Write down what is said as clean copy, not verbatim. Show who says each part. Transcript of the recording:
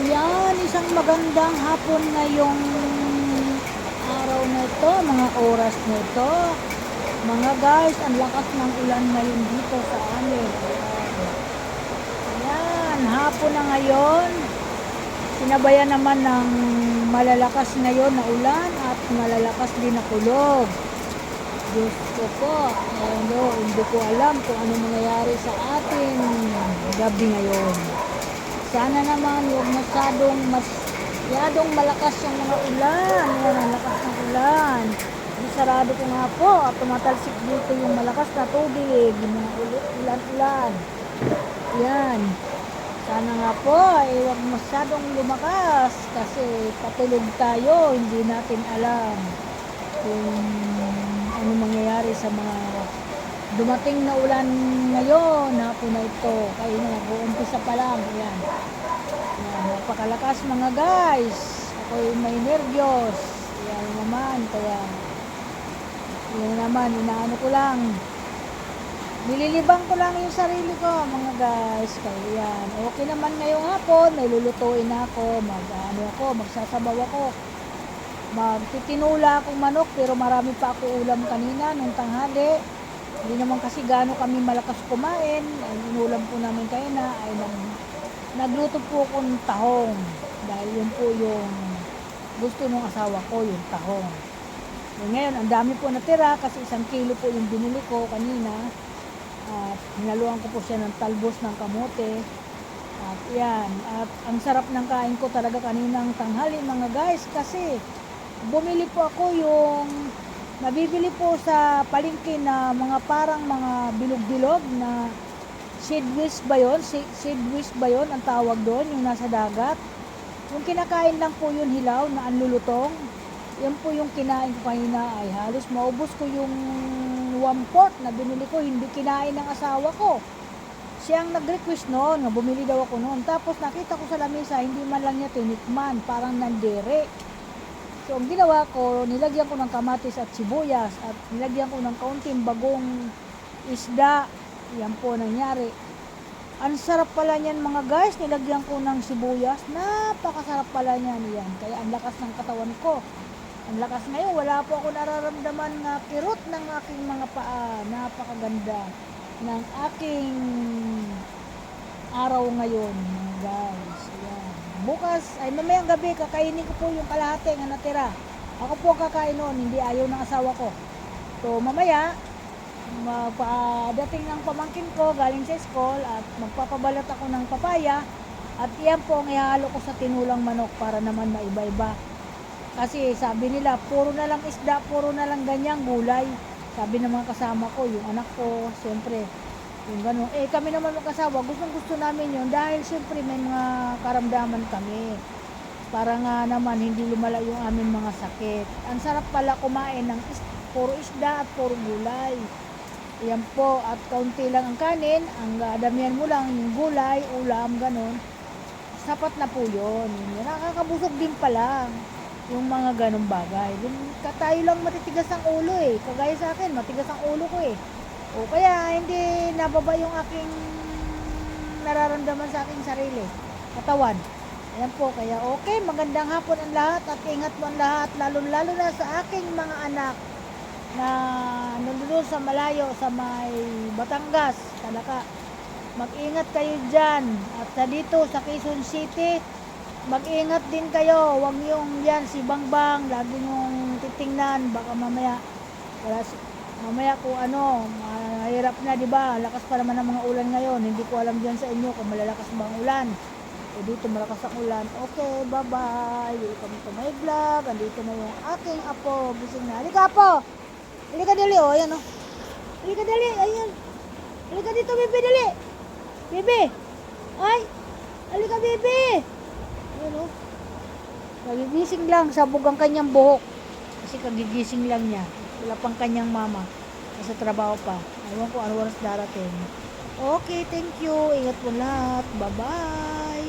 Speaker 1: Ayan, isang magandang hapon ngayong araw na ito, mga oras na ito. Mga guys, ang lakas ng ulan ngayon dito sa amin. Ayan, hapon na ngayon. Sinabayan naman ng malalakas ngayon na ulan at malalakas din na kulog. Diyos ko po, hindi ko alam kung ano mangyayari sa atin gabi ngayon. Sana naman huwag masyadong malakas yung mga ulan. Yan, ang lakas ng ulan. Sarado ko nga po at tumatalsik dito yung malakas na tubig. Yung mga ulan-ulan. Yan. Sana nga po huwag masyadong lumakas kasi patulog tayo. Hindi natin alam kung ano mangyayari sa mga dumating na ulan ngayon, hapon na ito. Kaya na, nag-uumpisa pa lang. Ayan. Ayan, napakalakas mga guys. Ako'y may nervyos. Ayan naman, kaya yun naman, inaano ko lang. Nililibang ko lang yung sarili ko, mga guys. Kaya yan. Okay naman ngayong hapon, may lulutuin ako. Magsasabaw ako. Magtitinula akong manok, pero marami pa ako ulam kanina nung tanghali. Hindi naman kasi gaano kami malakas kumain. Ang inulam po namin kayo na ay nagluto po ako ng tahong. Dahil yun po yung gusto ng asawa ko, yung tahong. So, ngayon, ang dami po natira kasi 1 kilo po yung binili ko kanina. At hinaluan ko po siya ng talbos ng kamote. At yan. At ang sarap ng kain ko talaga kaninang tanghali mga guys kasi bumili po ako yung nabibili po sa palengke na mga parang mga bilog-bilog na seedwish ba yun? Seedwish ba yun ang tawag doon, yung nasa dagat? Yung kinakain lang po yun hilaw na anlulutong. Yan po yung kinain ko kanina ay halos maubos ko yung 1/4 na binili ko, hindi kinain ng asawa ko. Siyang nag-request noon, bumili daw ako noon. Tapos nakita ko sa lamesa, hindi man lang niya tinikman, parang nandere. So, ang ginawa ko, nilagyan ko ng kamatis at sibuyas at nilagyan ko ng kaunting bagong isda. Yan po nangyari. Ang sarap pala niyan mga guys, nilagyan ko ng sibuyas. Napakasarap pala niyan. Yan. Kaya ang lakas ng katawan ko. Ang lakas ngayon, wala po ako nararamdaman na kirot ng aking mga paa. Napakaganda ng aking araw ngayon mga guys. Yan. Bukas, ay mamayang gabi, kakainin ko po yung kalahati nga natira. Ako po kakain noon, hindi ayaw ng asawa ko. So mamaya, magpadating ng pamangkin ko galing sa school at magpapabalat ako ng papaya. At iyan po ang ihalo ko sa tinulang manok para naman maiba-iba. Kasi sabi nila, puro na lang isda, puro na lang ganyang gulay. Sabi ng mga kasama ko, yung anak ko, siyempre, yung gano'n. Kami naman mag-asawa, gustong-gusto namin yun dahil siyempre may mga karamdaman kami. Para nga naman hindi lumala yung aming mga sakit. Ang sarap pala kumain ng puro isda at puro gulay. Yan po, at kaunti lang ang kanin, ang damihan mo lang yung gulay, ulam, gano'n. Sapat na po yun. Nakakabusog din pala yung mga ganong bagay. Tayo lang matitigas ang ulo Kagaya sa akin, matigas ang ulo ko O kaya hindi nababa yung aking nararamdaman sa aking sarili, katawan. Ayan po, kaya okay, magandang hapon ang lahat at ingat mo ang lahat, lalo na sa aking mga anak na nandun sa malayo, sa may Batangas, Talaga. Mag-ingat kayo dyan. At sa dito, sa Quezon City, mag-ingat din kayo. Huwag yung yan, si Bangbang, lagi nyong titingnan, baka mamaya kung ano, mahirap na, di ba? Lakas pa naman ng mga ulan ngayon. Hindi ko alam diyan sa inyo kung malalakas ba ang ulan. Dito malakas ang ulan. Okay, bye-bye. Dito kami to my vlog. Andito na yung aking apo. Gising na. Halika, apo. Halika dali, ayan Halika dali, ayan. Halika dito, bebe, dali. Bebe. Ay. Halika, bebe. Ayan, nagigising lang. Sabog ang kanyang buhok. Kasi kagigising lang niya. Wala pang kanyang mama. Nasa trabaho pa. Ewan ko ano oras darating. Okay, thank you. Ingat po lahat. Bye-bye.